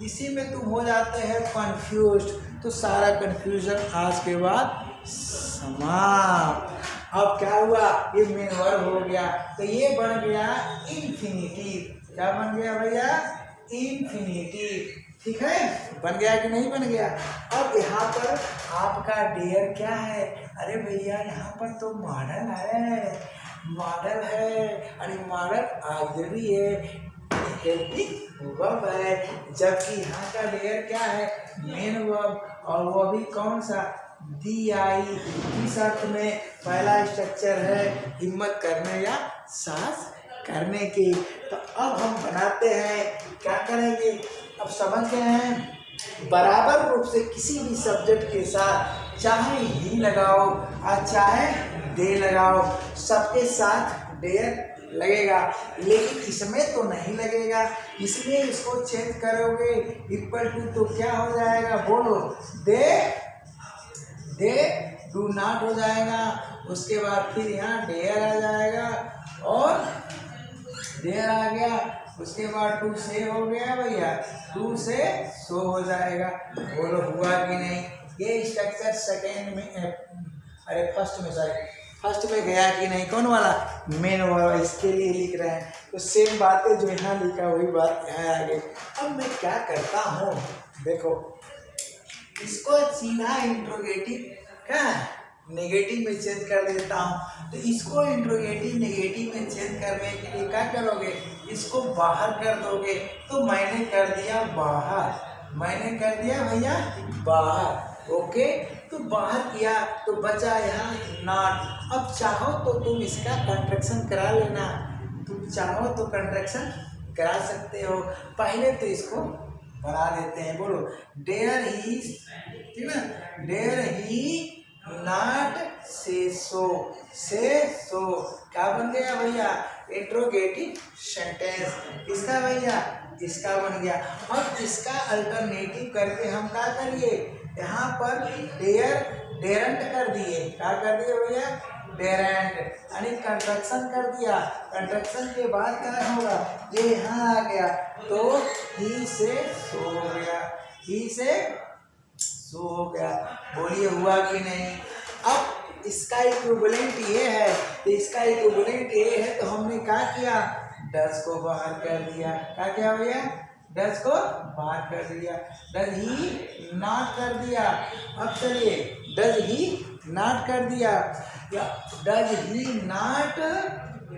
इसी में तुम हो जाते हैं कंफ्यूज। तो सारा कंफ्यूजन आज के बाद समाप्त। अब क्या हुआ, ये मेन वर्ब हो गया, तो ये बन गया इन्फिनिटिव। क्या बन गया भैया, इन्फिनिटिव। ठीक है, बन गया कि नहीं बन गया। अब यहाँ पर आपका डेयर क्या है, अरे भैया यहाँ पर तो मॉडल है, मॉडल है, अरे मॉडल ऑक्सिलरी है, हेल्पिंग वर्ब है, जबकि यहाँ का डेयर क्या है, मेन वर्ब, और वो भी कौन सा, दी आई, इस अर्थ में पहला स्ट्रक्चर है हिम्मत करने या साहस करने की। तो अब हम बनाते हैं, क्या करेंगे, अब समझ गए हैं, बराबर रूप से किसी भी सब्जेक्ट के साथ चाहे ही लगाओ और चाहे दे लगाओ, सबके साथ डेयर लगेगा, लेकिन इसमें तो नहीं लगेगा, इसलिए इसको चेंज करोगे इक्वल टू, तो क्या हो जाएगा, बोलो, दे डू नॉट हो जाएगा। उसके बाद फिर यहाँ डेयर आ जाएगा और डेयर आ गया, उसके बाद टू से हो गया भैया, टू से सो हो जाएगा। बोलो हुआ कि नहीं, ये स्ट्रक्चर सेकेंड में, अरे फर्स्ट में, सॉरी फर्स्ट में गया कि नहीं, कौन वाला, मेन वाला, इसके लिए लिख रहे हैं। तो सेम बातें जो यहाँ लिखा वही बात यहाँ आ गई। अब मैं क्या करता हूँ, देखो इसको सीधा इंट्रोगेटिव क्या नेगेटिव में चेंज कर देता हूँ। तो इसको इंट्रोगेटिव नेगेटिव में चेंज करने के लिए क्या करोगे, इसको बाहर कर दोगे। तो मैंने कर दिया बाहर, मैंने कर दिया भैया बाहर, ओके। तो बाहर किया तो बचा यहाँ नॉट। अब चाहो तो तुम इसका कंट्रैक्शन करा लेना, तुम चाहो तो कंट्रैक्शन करा सकते हो। पहले तो इसको बना देते हैं, बोलो डेयर ही, ठीक ना, डेयर ही नॉट से सो, से सो क्या बन गया भैया, इंट्रोगेटिव सेंटेंस। किसका भैया, इसका बन गया। अब इसका अल्टरनेटिव करके हम क्या करिए, यहाँ पर डेयर डेरेंट कर दिए, क्या कर दिए भैया, डेरेंट, यानी कंट्रैक्शन कर दिया। कंट्रैक्शन के बाद क्या होगा, ये यहाँ आ गया, तो ही से सो हो गया, ही से सो हो गया। बोलिए हुआ कि नहीं। अब इसका इक्विवेलेंट ये है, तो इसका इक्विवेलेंट ये है, तो हमने क्या किया, डज को बाहर कर दिया। क्या किया भैया, डज को बाहर कर दिया, डज ही नॉट कर दिया। अब चलिए डज ही नॉट कर दिया, या डज ही नॉट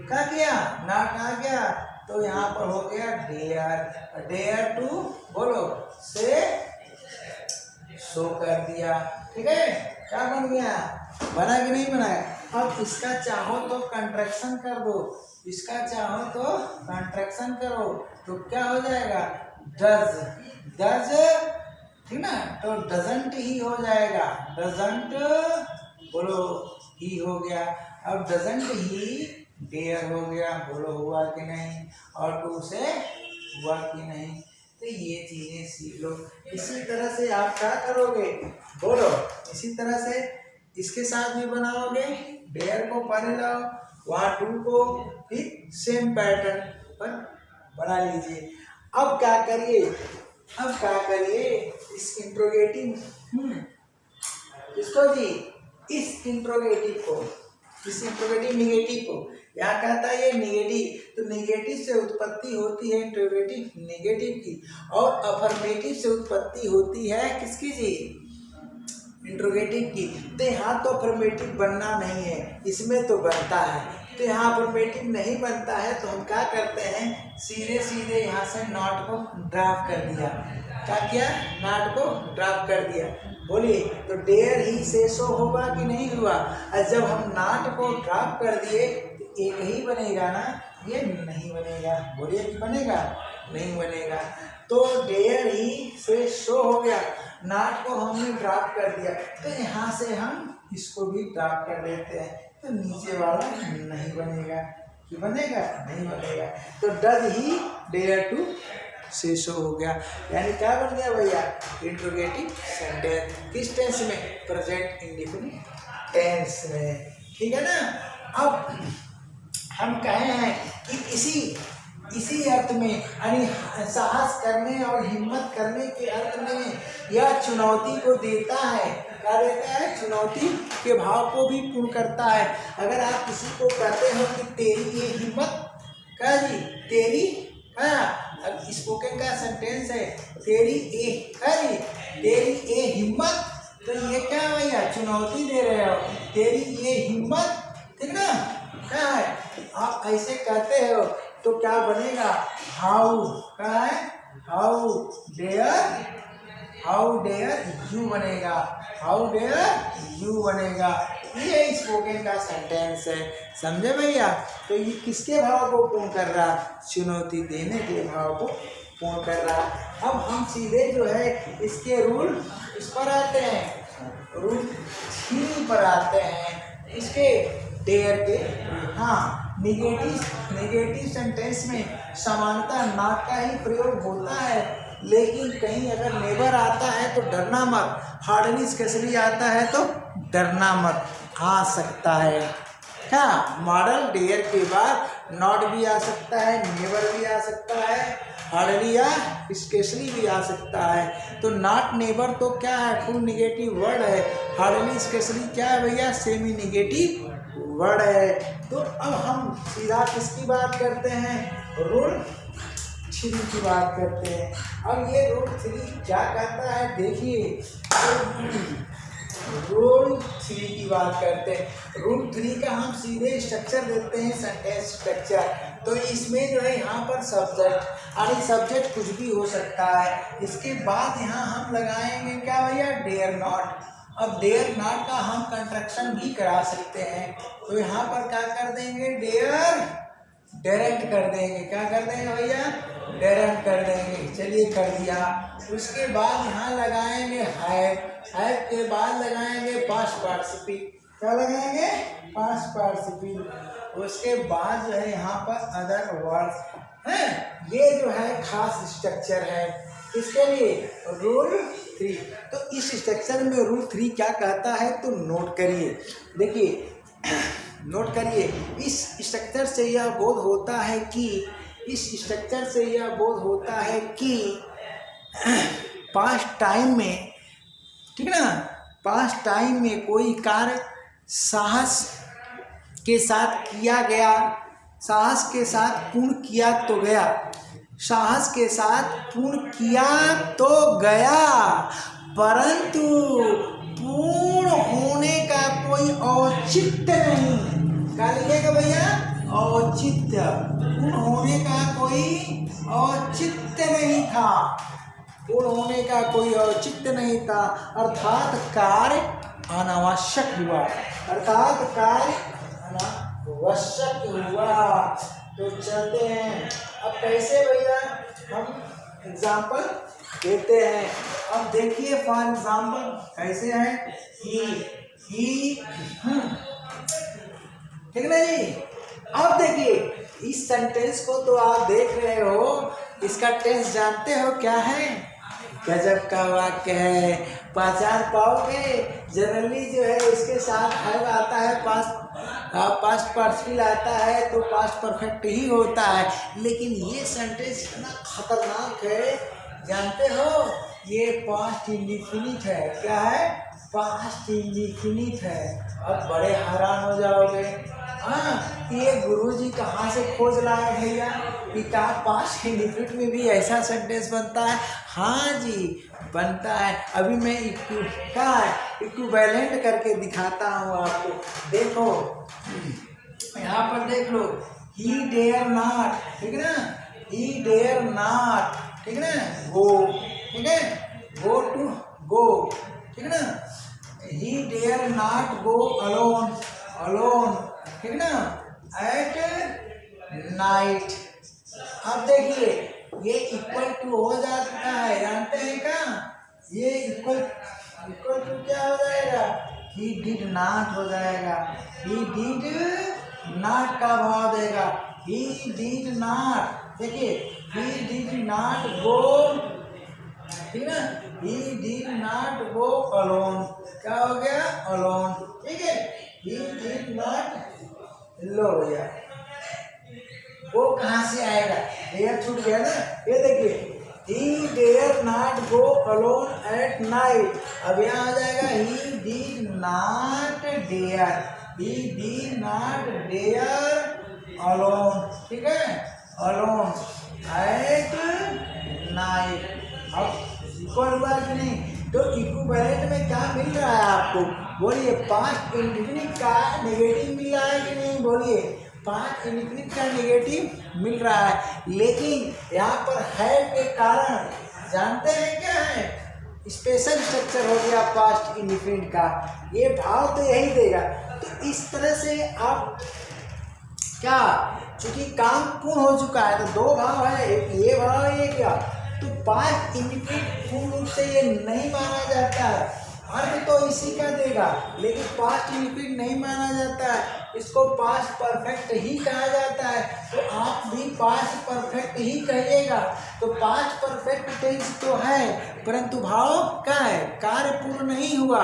क्या किया, नॉट आ गया, तो यहाँ पर हो गया डेयर, डेयर टू बोलो से शो कर दिया। ठीक है, क्या बन गया, बना कि नहीं बनाया। अब इसका चाहो तो कंट्रैक्शन कर दो, इसका चाहो तो कंट्रैक्शन करो, तो क्या हो जाएगा, डज, डज, ठीक ना, तो डजंट ही हो जाएगा, डजंट बोलो ही हो गया। अब डजंट ही डेयर हो गया, बोलो हुआ कि नहीं, और टू से हुआ कि नहीं। तो ये चीजें सीख लो। इसी तरह से आप क्या करोगे, बोलो, इसी तरह से इसके साथ भी बनाओगे, डेयर को पहले लाओ, वहाँ टू को फिर सेम पैटर्न पर बना लीजिए। अब क्या करिए, अब क्या करिए, इस इंट्रोगेटिव इसको जी, इस इंट्रोगेटिव को, इस इंट्रोगेटिव निगेटिव को, यहाँ कहता है ये निगेटिव, तो निगेटिव से उत्पत्ति होती है इंट्रोगेटिव निगेटिव की, और अफर्मेटिव से उत्पत्ति होती है किसकी जी, इंट्रोगेटिव की। तो यहाँ तो अफर्मेटिव बनना नहीं है, इसमें तो बनता है। तो यहाँ अफर्मेटिव नहीं बनता है, तो हम क्या करते हैं, सीधे सीधे यहाँ से नॉट को ड्रॉप कर दिया। क्या किया, नॉट को ड्रॉप कर दिया। बोलिए, तो डेयर ही से सो होगा कि नहीं हुआ। और जब हम नॉट को ड्रॉप कर दिए तो एक ही बनेगा ना, ये नहीं बनेगा। बोलिए कि बनेगा, नहीं बनेगा। तो डेयर ही से सो हो गया, नॉट को हमने ड्रॉप कर दिया, तो यहाँ से हम इसको भी ड्रॉप कर देते हैं, तो नीचे वाला नहीं बनेगा। कि बनेगा, नहीं बनेगा। तो डज ही डेयर टू से सो हो गया, यानी क्या बन गया भैया, इंट्रोगेटिव सेंटेंस। किस टेंस में, प्रेजेंट इंडेफिनिट टेंस में, ठीक है ना। अब हम कहे हैं कि इसी अर्थ में, यानी साहस करने और हिम्मत करने के अर्थ में यह चुनौती को देता है। क्या देता है, चुनौती के भाव को भी पूर्ण करता है। अगर आप किसी को कहते हो कि तेरी ये हिम्मत, क्या जी, तेरी, अब स्पोकन का सेंटेंस है, तेरी ए, क्या जी, तेरी ए हिम्मत, तो ये क्या भैया, चुनौती दे रहे हो, तेरी ये हिम्मत, ठीक ना, क्या है। आप ऐसे कहते हो तो क्या बनेगा, हाउ, क्या है, हाउ डेयर यू बनेगा, हाउ डेयर यू बनेगा। ये स्पोकन का सेंटेंस है, समझे भैया। तो ये किसके भाव को पूर्ण कर रहा, चुनौती देने के भाव को पूर्ण कर रहा। अब हम सीधे जो है इसके रूल इस पर आते हैं, रूल 3 पर आते हैं, इसके डेयर के। हाँ, निगेटिव सेंटेंस में सामान्यतः नॉट का ही प्रयोग होता है, लेकिन कहीं अगर नेवर आता है तो डरना मत, हार्डली स्पेशली आता है तो डरना मत, आ सकता है। क्या, मॉडल डेयर के बाद नॉट भी आ सकता है, नेवर भी आ सकता है, हार्डली या स्पेशली भी आ सकता है। तो नॉट, नेवर तो क्या है, फुल निगेटिव वर्ड है। हार्डली स्पेशली क्या है भैया, सेमी निगेटिव वर्ड है। तो अब हम सीधा किसकी बात करते हैं, रूल 3 की बात करते हैं। अब ये रूल 3 क्या कहता है, देखिए, रूल 3 की बात करते हैं। रूल 3 का हम सीधे स्ट्रक्चर देते हैं, सेंटेंस स्ट्रक्चर। तो इसमें जो है यहाँ पर सब्जेक्ट, और सब्जेक्ट कुछ भी हो सकता है। इसके बाद यहाँ हम लगाएंगे क्या भैया, डेयर नॉट। अब डेयर नॉट का हम कंस्ट्रक्शन भी करा सकते हैं, तो यहाँ पर क्या कर देंगे, डेयर डायरेक्ट कर देंगे। क्या कर देंगे भैया, डायरेक्ट कर देंगे। चलिए कर दिया। उसके बाद यहाँ लगाएंगे हैव के बाद लगाएंगे पास्ट पार्टिसिपल। क्या लगाएंगे, पास्ट पार्टिसिपल। उसके बाद जो है यहाँ पर अदर वर्ड्स हैं। ये जो है खास स्ट्रक्चर है, इसके लिए रूल 3। तो इस स्ट्रक्चर में रूल 3 क्या कहता है, तो नोट करिए, देखिए, नोट करिए। इस स्ट्रक्चर से यह बोध होता है कि, इस स्ट्रक्चर से यह बोध होता है कि पास्ट टाइम में, ठीक है ना, पास्ट टाइम में कोई कार्य साहस के साथ किया गया, साहस के साथ पूर्ण किया तो गया, साहस के साथ पूर्ण किया तो गया, परंतु पूर्ण होने का कोई औचित्य नहीं। क्या लिखेगा भैया, औचित्य। पूर्ण होने का कोई औचित्य नहीं था, पूर्ण होने का कोई औचित्य नहीं था, अर्थात कार्य अनावश्यक हुआ, अर्थात कार्य अनावश्यक हुआ। तो चलते हैं अब कैसे भैया हम एग्जाम्पल देते हैं। अब देखिए फॉर एग्जाम्पल कैसे है, ही ठीक ना जी। अब देखिए इस सेंटेंस को तो आप देख रहे हो, इसका टेंस जानते हो क्या है? गजब का वाक्य है, पहचान पाओगे। जनरली जो है इसके साथ हैव आता है, पास्ट पार्टिसिपल आता है तो पास्ट परफेक्ट ही होता है। लेकिन ये सेंटेंस इतना खतरनाक है, जानते हो? ये पास्ट इंडिफिनिट है। क्या है? पास्ट इंडिफिनिट है। अब बड़े हैरान हो जाओगे, हाँ ये गुरुजी कहाँ से खोज लाए भैया कि क्या पास्ट इंडिफिनिट में भी ऐसा सेंटेंस बनता है? हाँ जी बनता है। अभी मैं इक्विवेलेंट करके दिखाता हूँ आपको। देखो यहाँ पर देख लो, ही डेयर नॉट, ठीक है ना, ही डेयर नॉट, ठीक है ना, गो, ठीक है, गो टू गो, ठीक है ना, he dare not go alone, alone, ठीक है ना, एट नाइट। अब देखिए ये इक्वल टू हो जाता है, जानते हैं क्या? ये इक्वल टू क्या हो जाएगा? ही डिड नॉट हो जाएगा। ही डिड नॉट का भाव देगा, ही डिड नॉट। देखिए ही डिड नॉट गो, ठीक है, he did not go alone. क्या हो गया? अलोन, ठीक है। ही डिड नॉट, लो भैया वो कहाँ से आएगा? डेयर छूट गया ना। ये देखिए he dare not go alone at night। अब यहाँ आ जाएगा he did not dare, he did not dare alone, ठीक है, alone at night। अब इक्वल हुआ कि नहीं? तो इक्विवेलेंट में क्या मिल रहा है आपको? बोलिए पास्ट इंडिफिनिट का नेगेटिव मिल रहा है कि नहीं? बोलिए पास्ट इंडिफिनिट का नेगेटिव मिल रहा है। लेकिन यहाँ पर है के कारण जानते हैं क्या है? स्पेशल स्ट्रक्चर हो गया पास्ट इंडिफिनिट का, ये भाव तो यही देगा। तो इस तरह से आप क्या, चूंकि काम पूर्ण हो चुका है तो दो भाव है, एक ये भाव है, ये क्या, तो पास्ट इंडिफिनिट पूर्ण रूप से ये नहीं माना जाता है। अर्थ तो इसी का देगा, लेकिन पास्ट इंडिफिनिट नहीं माना जाता है, इसको पास्ट परफेक्ट ही कहा जाता है। तो आप भी पास्ट परफेक्ट ही कहिएगा। तो पास्ट परफेक्ट टेंस तो है, परंतु भाव क्या है? कार्य पूर्ण नहीं हुआ,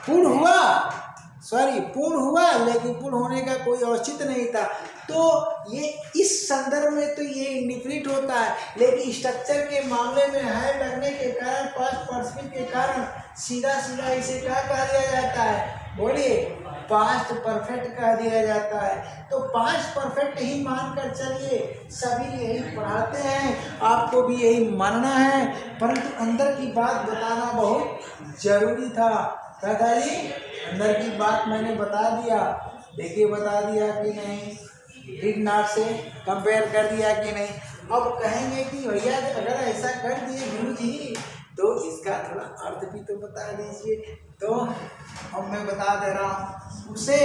पूर्ण हुआ, सॉरी पूर्ण हुआ, लेकिन पूर्ण होने का कोई औचित्य नहीं था। तो ये इस संदर्भ में तो ये इंडिफिनिट होता है, लेकिन स्ट्रक्चर के मामले में है लगने के कारण, पास्ट पार्टिसिपल के कारण सीधा सीधा इसे क्या कहा दिया जाता है? बोलिए पास्ट परफेक्ट कह दिया जाता है। तो पास्ट परफेक्ट ही मानकर चलिए, सभी यही पढ़ाते हैं, आपको भी यही मानना है, परंतु अंदर की बात बताना बहुत जरूरी था। क्या था जी? अंदर की बात मैंने बता दिया। देखिए बता दिया कि नहीं? डिड नॉट से कंपेयर कर दिया कि नहीं? अब कहेंगे कि भैया अगर ऐसा कर दिए गुरुजी तो इसका थोड़ा अर्थ भी तो बता दीजिए। तो अब मैं बता दे रहा हूँ। उसे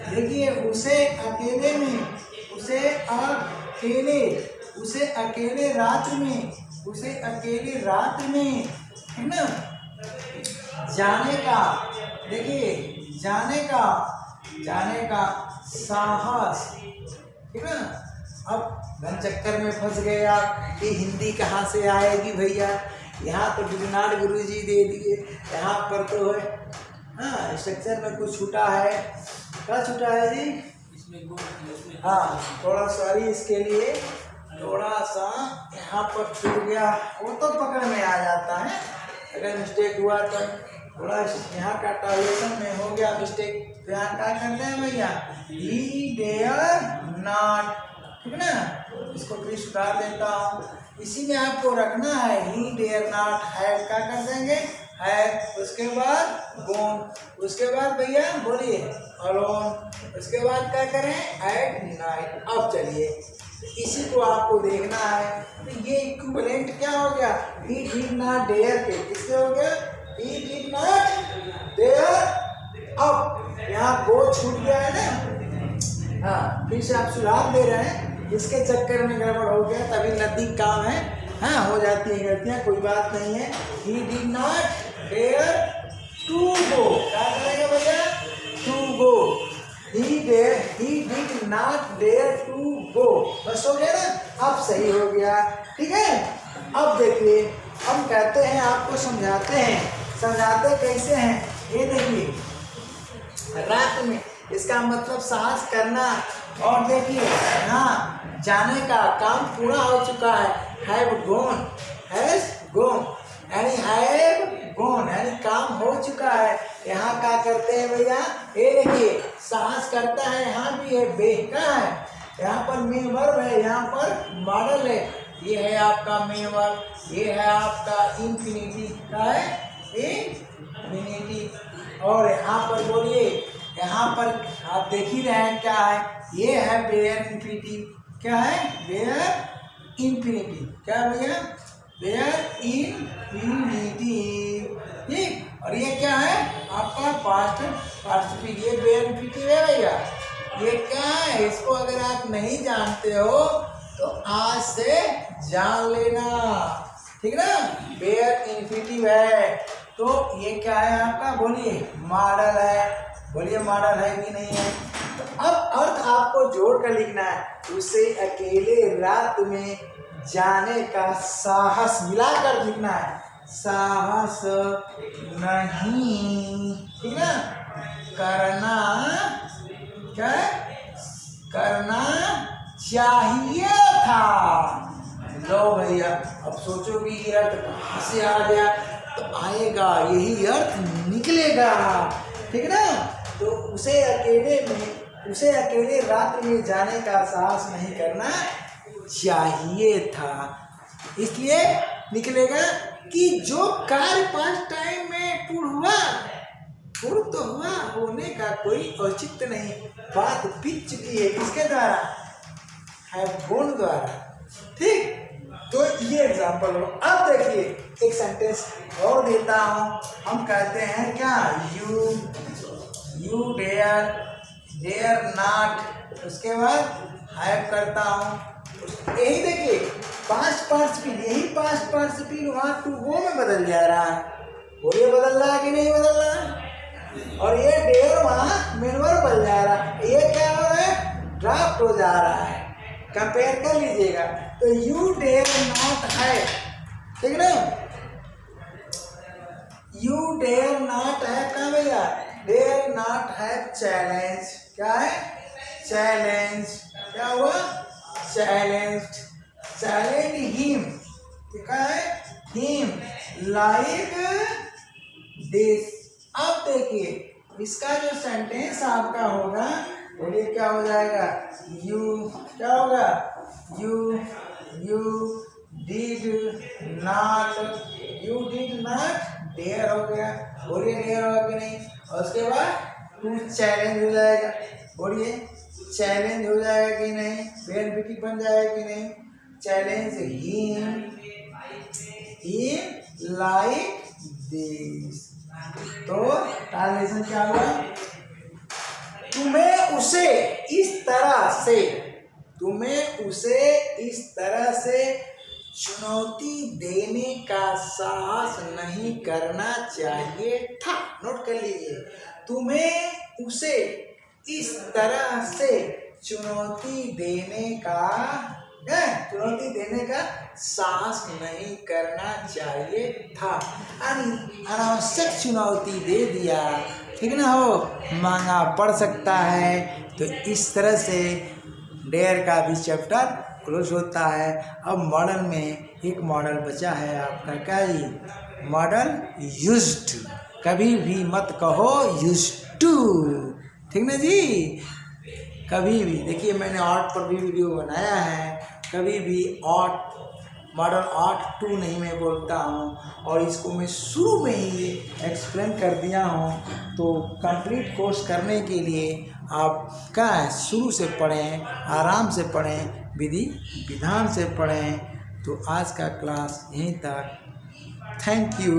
देखिए, उसे अकेले में, उसे अकेले रात में, उसे अकेले रात में, है ना, जाने का, देखिए जाने का साहस, ठीक है ना। अब घन चक्कर में फंस गए आप कि हिंदी कहाँ से आएगी भैया, यहाँ तो डिग्नार गुरुजी दे दिए, यहाँ पर तो है हाँ स्ट्रक्चर में कुछ छूटा है। क्या छूटा है जी? हाँ थोड़ा सॉरी, इसके लिए थोड़ा सा यहाँ पर छूट गया, वो तो पकड़ में आ जाता है, अगर मिस्टेक हुआ तो थोड़ा यहाँ का ट्रांसलेशन में हो गया मिस्टेक, तो यहाँ क्या करते हैं भैया? ही डेयर नॉट, ठीक है ना, इसको भी सुधार देता हूँ। इसी में आपको रखना है ही डेयर नॉट हैव, क्या कर देंगे? हैव, उसके बाद गोन, उसके बाद भैया बोलिए अलोन, उसके बाद क्या करें? At night. अब चलिए इसी को आपको देखना है। तो ये इक्विवेलेंट क्या हो गया? ही डिड नॉट डेयर के, किससे हो गया? ही डिड नॉट डेयर अब यहाँ गो छूट गया है ना, हाँ फिर से आप सुधार दे रहे हैं, इसके चक्कर में गड़बड़ हो गया, तभी नजदीक काम है, हाँ हो जाती है गलतियाँ, कोई बात नहीं है। He did not dare to go, क्या करेगा भैया, to go, he did not dare to go, बस हो गया ना, अब सही हो गया, ठीक है। अब देखिए हम कहते हैं, आपको समझाते हैं, समझाते कैसे हैं, ये देखिए रात में, इसका मतलब साहस करना, और देखिए हाँ जाने का काम पूरा हो चुका है, हैव गॉन, हैज गॉन यानी हैव गॉन यानी काम हो चुका है। यहाँ क्या करते हैं भैया, ये देखिए साहस करता है, यहाँ भी है, बे का है, यहाँ पर मेन वर्ब है, यहाँ पर मॉडल है, ये है आपका मेन वर्ब, ये है आपका इंफिनिटी का है, इंफिनिटी, और यहाँ पर बोलिए, यहाँ पर आप देख ही रहे हैं क्या है, ये है बेयर इंफिनिटी, क्या है बेयर इंफिनिटी, क्या भैया बेयर इंफिनिटी, ठीक, और ये क्या है आपका पास्ट पार्टिसिपल, ये बेयर इंफिनिटी है भैया, ये क्या है, इसको अगर आप नहीं जानते हो तो आज से जान लेना, ठीक ना, बेयर इंफिनिटिव है, तो ये क्या है आपका, बोलिए मॉडल है, बोलिए मॉडल है कि नहीं है। तो अब अर्थ आपको जोड़ कर लिखना है, उसे अकेले रात में जाने का साहस मिलाकर लिखना है, साहस नहीं, ठीक ना, करना, क्या करना चाहिए था। लो भैया अब सोचो कि ये अर्थ कहाँ से आ गया, तो आएगा यही अर्थ निकलेगा, ठीक ना। तो उसे अकेले रात में जाने का साहस नहीं करना चाहिए था, इसलिए निकलेगा कि जो कार्य पास्ट टाइम में पूर्ण तो हुआ, होने का कोई औचित्य नहीं, बात बीत चुकी है, किसके द्वारा, है गुण द्वारा, ठीक। तो ये एग्जाम्पल हो। अब देखिए एक सेंटेंस और देता हूँ, हम कहते हैं क्या, यू डेयर नॉट, उसके बाद हैव करता हूँ, यही देखिए पास्ट पार्टिसिपल, यही पास्ट पार्टिसिपल वहाँ टू गो में बदल जा रहा है, बोलिए बदल रहा है कि नहीं बदल रहा है, और ये डेयर वहाँ मेन वर्ब बन जा रहा है, ये क्या हो रहा है, ड्राफ्ट हो जा रहा है, कंपेयर कर लीजिएगा। तो यू डेयर नॉट है, ठीक ना, यू डेयर नॉट है कहाँ भैया, डेयर नॉट है चैलेंज, क्या है चैलेंज, क्या हुआ चैलेंज हिम, क्या है हिम लाइक दिस। अब देखिए इसका जो सेंटेंस आपका होगा, बोलिए क्या हो जाएगा, यू क्या होगा, यू डिड नॉट डेयर हो गया, बोलिए डेयर होगा कि नहीं, और उसके बाद टू चैलेंज हो जाएगा, बोलिए चैलेंज हो जाएगा कि नहीं, बेनिफिट बन जाएगा कि नहीं, चैलेंज हिम लाइक दिस। तो ट्रांसलेशन क्या हुआ, तुम्हें उसे इस तरह से चुनौती देने का साहस नहीं करना चाहिए था, नोट कर लीजिए, तुम्हें उसे इस तरह से चुनौती देने का साहस नहीं करना चाहिए था, अनावश्यक चुनौती दे दिया, ठीक ना, हो मांगा पड़ सकता है। तो इस तरह से डेयर का भी चैप्टर क्लोज होता है। अब मॉडल में एक मॉडल बचा है आपका, क्या जी, मॉडल यूज्ड, कभी भी मत कहो यूज्ड टू, ठीक ना जी, कभी भी। देखिए मैंने ऑट पर भी वीडियो बनाया है, कभी भी ऑट मॉडल ऑट टू नहीं मैं बोलता हूँ, और इसको मैं शुरू में ही एक्सप्लेन कर दिया हूँ। तो कंप्लीट कोर्स करने के लिए आप क्या है, शुरू से पढ़ें, आराम से पढ़ें, विधि विधान से पढ़ें। तो आज का क्लास यहीं तक, थैंक यू।